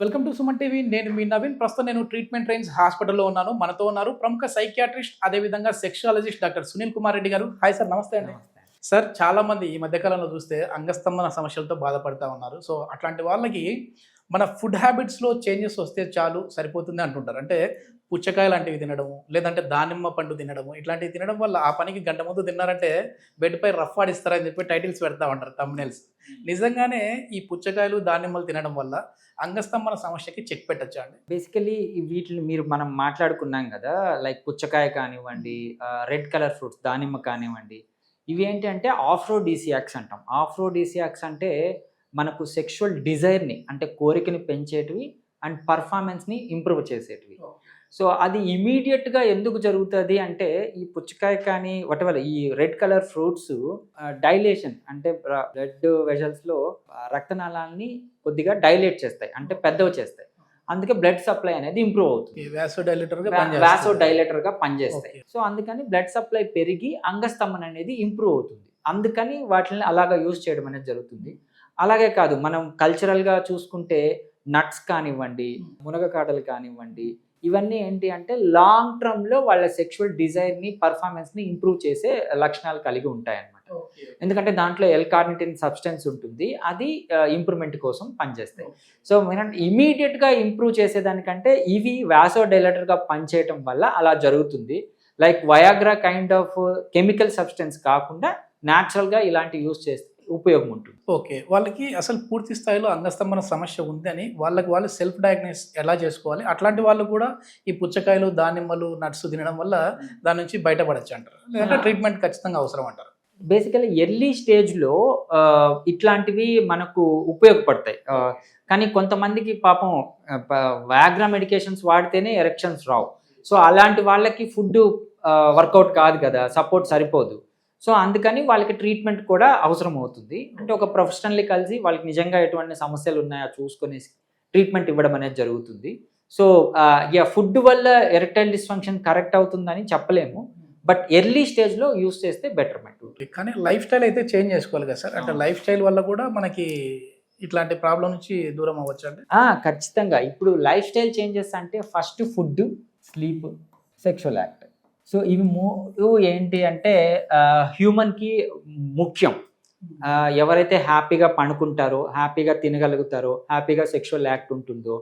Welcome to Suman TV. నేను మీ నవీన్. ప్రస్తుతం నేను ట్రీట్మెంట్ రేంజ్ హాస్పిటల్లో ఉన్నాను. మనతో ఉన్నారు ప్రముఖ సైకియాట్రిస్ట్, అదేవిధంగా సెక్షువాలజిస్ట్ డాక్టర్ సునీల్ కుమార్ రెడ్డి గారు. హాయ్ సార్, నమస్తే అండి. సార్, చాలా మంది ఈ మధ్యకాలంలో చూస్తే అంగస్తంభన సమస్యలతో బాధపడతా ఉన్నారు. సో అట్లాంటి వాళ్ళకి మన ఫుడ్ హ్యాబిట్స్లో చేంజెస్ వస్తే చాలు, సరిపోతుంది అంటుంటారు. అంటే పుచ్చకాయ లాంటివి తినడము, లేదంటే దానిమ్మ పండు తినడము, ఇట్లాంటివి తినడం వల్ల ఆ పనికి గంట ముందు తిన్నారంటే బెడ్ పై రఫ్ ఆడిస్తారని చెప్పి టైటిల్స్ పెడతా ఉంటారు, థంబ్నెయిల్స్. నిజంగానే ఈ పుచ్చకాయలు దానిమ్మలు తినడం వల్ల అంగస్తంభన సమస్యకి చెక్ పెట్టచ్చా అండి? బేసికలీ వీటిని మనం మాట్లాడుకున్నాం కదా, లైక్ పుచ్చకాయ కానివ్వండి, రెడ్ కలర్ ఫ్రూట్స్ దానిమ్మ కానివ్వండి, ఇవి ఏంటి అంటే ఆఫ్రోడీసియాక్స్ అంటాం. ఆఫ్రోడీసియాక్స్ అంటే మనకు సెక్షువల్ డిజైర్ని, అంటే కోరికని పెంచేటివి అండ్ పర్ఫార్మెన్స్ని ఇంప్రూవ్ చేసేటివి. సో అది ఇమీడియట్గా ఎందుకు జరుగుతుంది అంటే, ఈ పుచ్చకాయ కానీ వాటెవర్ ఈ రెడ్ కలర్ ఫ్రూట్స్ డైలేషన్ అంటే బ్లడ్ వెజల్స్లో రక్తనాళాన్ని కొద్దిగా డైలేట్ చేస్తాయి, అంటే పెద్దవి చేస్తాయి. అందుకే బ్లడ్ సప్లై అనేది ఇంప్రూవ్ అవుతుంది, వాసో డైలేటర్గా పనిచేస్తాయి. సో అందుకని బ్లడ్ సప్లై పెరిగి అంగస్తంభన అనేది ఇంప్రూవ్ అవుతుంది. అందుకని వాటిని అలాగా యూజ్ చేయడం అనేది జరుగుతుంది. అలాగే కాదు, మనం కల్చరల్గా చూసుకుంటే నట్స్ కానివ్వండి, మునగకాడలు కానివ్వండి, ఇవన్నీ ఏంటి అంటే లాంగ్ టర్మ్లో వాళ్ళ సెక్షువల్ డిజైర్ని, పర్ఫార్మెన్స్ని ఇంప్రూవ్ చేసే లక్షణాలు కలిగి ఉంటాయన్నమాట. ఎందుకంటే దాంట్లో ఎల్-కార్నిటిన్ సబ్స్టెన్స్ ఉంటుంది, అది ఇంప్రూవ్మెంట్ కోసం పనిచేస్తాయి. సో మనం ఇమీడియట్గా ఇంప్రూవ్ చేసేదానికంటే ఇవి వాసో డైలేటర్గా పనిచేయటం వల్ల అలా జరుగుతుంది. Like Viagra kind of chemical substance కాకుండా న్యాచురల్గా ఇలాంటి యూజ్ చేస్తే ఉపయోగం ఉంటుంది. ఓకే, వాళ్ళకి అసలు పూర్తి స్థాయిలో అంగస్తంభన సమస్య ఉంది అని వాళ్ళకి వాళ్ళు సెల్ఫ్ డయాగ్నోస్ ఎలా చేసుకోవాలి? అట్లాంటి వాళ్ళు కూడా ఈ పుచ్చకాయలు, దానిమ్మలు, నట్స్ తినడం వల్ల దాని నుంచి బయటపడచ్చు అంటారు, లేదంటే ట్రీట్మెంట్ ఖచ్చితంగా అవసరం అంటారు? బేసికలీ ఎర్లీ స్టేజ్లో ఇట్లాంటివి మనకు ఉపయోగపడతాయి. కానీ కొంతమందికి పాపం వ్యాగ్రా మెడికేషన్స్ వాడితేనే ఎరెక్షన్స్ రావు. సో అలాంటి వాళ్ళకి ఫుడ్ వర్కౌట్ కాదు కదా, సపోర్ట్ సరిపోదు. సో అందుకని వాళ్ళకి ట్రీట్మెంట్ కూడా అవసరం అవుతుంది. అంటే ఒక ప్రొఫెషనల్లీ కలిసి వాళ్ళకి నిజంగా ఎటువంటి సమస్యలు ఉన్నాయో చూసుకొని ట్రీట్మెంట్ ఇవ్వడం అనేది జరుగుతుంది. సో ఫుడ్ వల్ల ఎరెక్టైల్ డిస్ఫంక్షన్ కరెక్ట్ అవుతుందని చెప్పలేము, బట్ ఎర్లీ స్టేజ్లో యూస్ చేస్తే బెటర్మెంట్. కానీ లైఫ్ స్టైల్ అయితే చేంజ్ చేసుకోవాలి కదా సార్? అంటే లైఫ్ స్టైల్ వల్ల కూడా మనకి ఇట్లాంటి ప్రాబ్లం నుంచి దూరం అవ్వచ్చు అంటే? ఖచ్చితంగా. ఇప్పుడు లైఫ్ స్టైల్ చేంజెస్ అంటే first food, sleep, sexual act. So ఇవి మూడు ఏంటి అంటే హ్యూమన్కి ముఖ్యం. ఎవరైతే హ్యాపీగా పడుకుంటారో, హ్యాపీగా తినగలుగుతారో, హ్యాపీగా సెక్షువల్ యాక్ట్ ఉంటుందో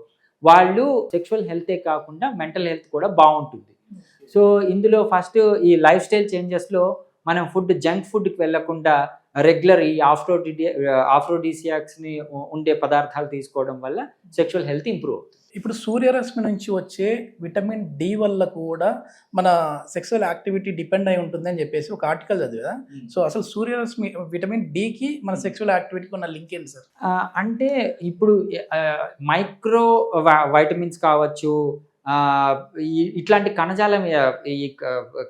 వాళ్ళు సెక్షువల్ హెల్తే కాకుండా మెంటల్ హెల్త్ కూడా బాగుంటుంది. సో ఇందులో ఫస్ట్ ఈ లైఫ్ స్టైల్ చేంజెస్లో మనం జంక్ ఫుడ్కి వెళ్ళకుండా రెగ్యులర్ ఈ ఆఫ్రోడీసియాక్స్ని ఉండే పదార్థాలు తీసుకోవడం వల్ల సెక్షువల్ హెల్త్ ఇంప్రూవ్ అవుతుంది. ఇప్పుడు సూర్యరశ్మి నుంచి వచ్చే విటమిన్ డి వల్ల కూడా మన సెక్సువల్ యాక్టివిటీ డిపెండ్ అయి ఉంటుంది అని చెప్పేసి ఒక ఆర్టికల్ చదివా. సో అసలు సూర్యరశ్మి విటమిన్ డికి మన సెక్సువల్ యాక్టివిటీకి ఉన్న లింక్ ఏంటి సార్? అంటే ఇప్పుడు మైక్రో వైటమిన్స్ కావచ్చు, ఇట్లాంటి ఈ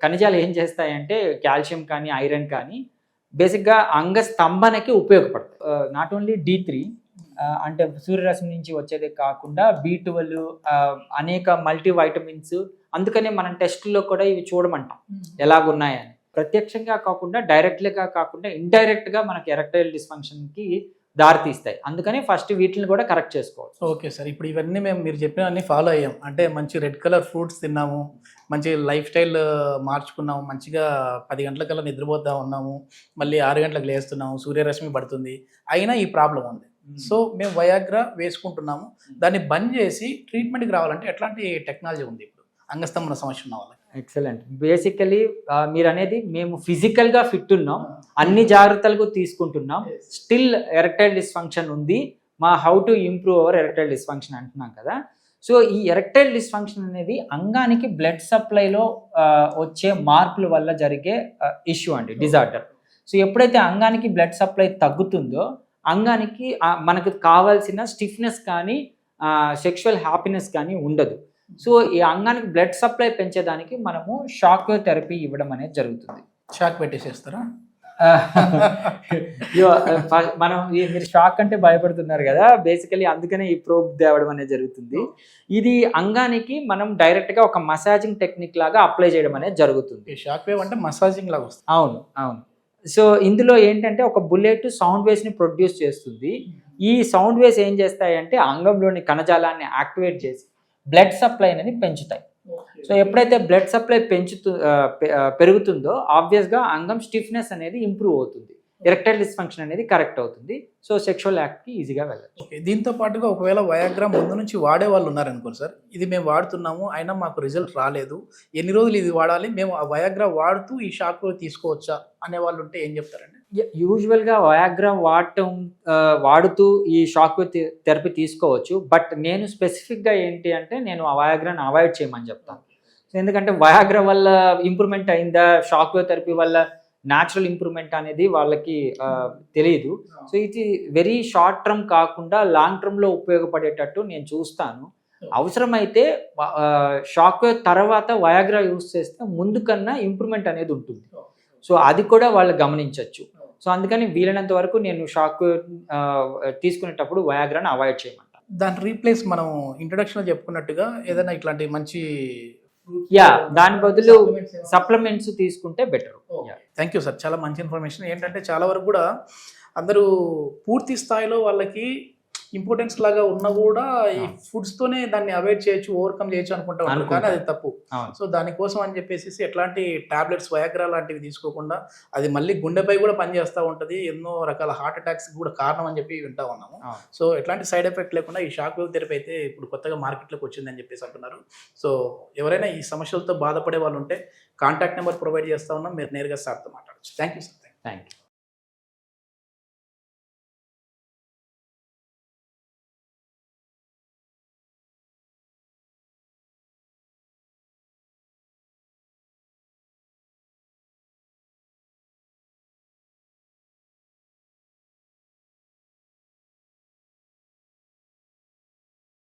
ఖనిజాలు ఏం చేస్తాయంటే కాల్షియం కానీ ఐరన్ కానీ బేసిక్గా అంగస్తంభనకి ఉపయోగపడతాయి. నాట్ ఓన్లీ D3 అంటే సూర్యరశ్మి నుంచి వచ్చేదే కాకుండా B12, అనేక మల్టీ వైటమిన్స్. అందుకనే మనం టెస్ట్లో కూడా ఇవి చూడమంటాం ఎలాగున్నాయని. ప్రత్యక్షంగా కాకుండా, డైరెక్ట్గా కాకుండా ఇండైరెక్ట్గా మనకి ఎరెక్టైల్ డిస్ఫంక్షన్కి దారితీస్తాయి. అందుకని ఫస్ట్ వీటిని కూడా కరెక్ట్ చేసుకోవాలి. ఓకే సార్, ఇప్పుడు ఇవన్నీ మీరు చెప్పిన అన్ని ఫాలో అయ్యాం అంటే మంచి రెడ్ కలర్ ఫ్రూట్స్ తిన్నాము, మంచి లైఫ్ స్టైల్ మార్చుకున్నాము, మంచిగా 10 గంటలకల్లా నిద్రపోతూ ఉన్నాము, మళ్ళీ 6 గంటలకు లేస్తున్నాము, సూర్యరశ్మి పడుతుంది, అయినా ఈ ప్రాబ్లం ఉంది. సో మేము వయాగ్రా వేసుకుంటున్నాము, దాన్ని బంద్ చేసి ట్రీట్మెంట్కి రావాలంటే ఎట్లాంటి టెక్నాలజీ ఉంది ఇప్పుడు అంగస్తంభన సమస్య ఉన్న వాళ్ళకి? ఎక్సలెంట్. బేసికలీ మీరు అనేది మేము ఫిజికల్గా ఫిట్ ఉన్నాం, అన్ని జాగ్రత్తలు తీసుకుంటున్నాం, స్టిల్ ఎరెక్టైల్ డిస్ఫంక్షన్ ఉంది, how to improve our erectile dysfunction అంటున్నాం కదా. సో ఈ ఎరెక్టైల్ డిస్ఫంక్షన్ అనేది అంగానికి బ్లడ్ సప్లైలో వచ్చే మార్పుల వల్ల జరిగే ఇష్యూ అండి, డిజార్డర్. సో ఎప్పుడైతే అంగానికి బ్లడ్ సప్లై తగ్గుతుందో అంగానికి మనకు కావాల్సిన స్టిఫ్నెస్ కానీ సెక్షువల్ హ్యాపీనెస్ కానీ ఉండదు. సో ఈ అంగానికి బ్లడ్ సప్లై పెంచేదానికి మనము షాక్ వేవ్ థెరపీ ఇవ్వడం అనేది జరుగుతుంది. షాక్ పెట్టేసేస్తారా? మనం మీరు షాక్ అంటే భయపడుతున్నారు కదా, బేసికలీ అందుకనే ఈ ప్రోబ్ తేవడం అనేది జరుగుతుంది. ఇది అంగానికి మనం డైరెక్ట్గా ఒక మసాజింగ్ టెక్నిక్ లాగా అప్లై చేయడం అనేది జరుగుతుంది. షాక్ వేవ్ అంటే మసాజింగ్ లాగా వస్తుంది? అవును. సో ఇందులో ఏంటంటే ఒక బుల్లెట్ సౌండ్ వేవ్స్ని ప్రొడ్యూస్ చేస్తుంది. ఈ సౌండ్ వేవ్స్ ఏం చేస్తాయంటే అంగంలోని కణజాలాన్ని యాక్టివేట్ చేసి బ్లడ్ సప్లై అనేది పెంచుతాయి. సో ఎప్పుడైతే బ్లడ్ సప్లై పెరుగుతుందో ఆబ్వియస్గా అంగం స్టిఫ్నెస్ అనేది ఇంప్రూవ్ అవుతుంది, ఎరెక్టైల్ డిస్ఫంక్షన్ అనేది కరెక్ట్ అవుతుంది. సో సెక్షువల్ యాక్ట్కి ఈజీగా వెళ్ళచ్చు. ఓకే, దీంతో పాటుగా ఒకవేళ వయాగ్రా ముందు నుంచి వాడే వాళ్ళు ఉన్నారనుకోండి సార్, ఇది మేము వాడుతున్నాము అయినా మాకు రిజల్ట్ రాలేదు, ఎన్ని రోజులు ఇది వాడాలి, మేము ఆ వయాగ్రా వాడుతూ ఈ షాక్ తీసుకోవచ్చా అనే వాళ్ళు ఉంటే ఏం చెప్తారండి? యూజువల్గా వయాగ్రా వాడుతూ ఈ షాక్ థెరపీ తీసుకోవచ్చు. బట్ నేను స్పెసిఫిక్గా ఏంటి అంటే నేను ఆ వయాగ్రాని అవాయిడ్ చేయమని చెప్తాను. సో ఎందుకంటే వయాగ్రా వల్ల ఇంప్రూవ్మెంట్ అయిందా, షాక్ థెరపీ వల్ల న్యాచురల్ ఇంప్రూవ్మెంట్ అనేది వాళ్ళకి తెలియదు. సో ఇది వెరీ షార్ట్ టర్మ్ కాకుండా లాంగ్ టర్మ్లో ఉపయోగపడేటట్టు నేను చూస్తాను. అవసరమైతే షాక్ వేవ్ తర్వాత వయాగ్రా యూస్ చేస్తే ముందు కన్నా ఇంప్రూవ్మెంట్ అనేది ఉంటుంది. సో అది కూడా వాళ్ళు గమనించవచ్చు. సో అందుకని వీలైనంత వరకు నేను షాక్ తీసుకునేటప్పుడు వయాగ్రాని అవాయిడ్ చేయమంటాను. దాని రీప్లేస్ మనం ఇంట్రొడక్షన్లో చెప్పుకున్నట్టుగా ఏదైనా ఇట్లాంటి మంచి దాని బదులు సప్లిమెంట్స్ తీసుకుంటే బెటర్. థ్యాంక్ యూ సార్, చాలా మంచి ఇన్ఫర్మేషన్. ఏంటంటే చాలా వరకు కూడా అందరూ పూర్తి స్థాయిలో వాళ్ళకి ఇంపార్టెన్స్ లాగా ఉన్నా కూడా ఈ ఫుడ్స్ తోనే దాన్ని అవాయిడ్ చేయొచ్చు, ఓవర్కమ్ చేయొచ్చు అనుకుంటా ఉంటారు, కానీ అది తప్పు. సో దానికోసం అని చెప్పేసి ఎట్లాంటి టాబ్లెట్స్ వయాగ్రా లాంటివి తీసుకోకుండా అది మళ్ళీ గుండెపై కూడా పనిచేస్తూ ఉంటుంది, ఎన్నో రకాల హార్ట్ అటాక్స్ కూడా కారణం అని చెప్పి వింటా ఉన్నాము. సో ఎట్లాంటి సైడ్ ఎఫెక్ట్ లేకుండా ఈ షాక్ వేవ్ థెరపీ అయితే ఇప్పుడు కొత్తగా మార్కెట్లోకి వచ్చిందని చెప్పేసి అంటున్నారు. సో ఎవరైనా ఈ సమస్యలతో బాధపడే వాళ్ళు ఉంటే కాంటాక్ట్ నెంబర్ ప్రొవైడ్ చేస్తా ఉన్నాం, మీరు నేరుగా సార్తో మాట్లాడచ్చు. Thank you sir. Thank you.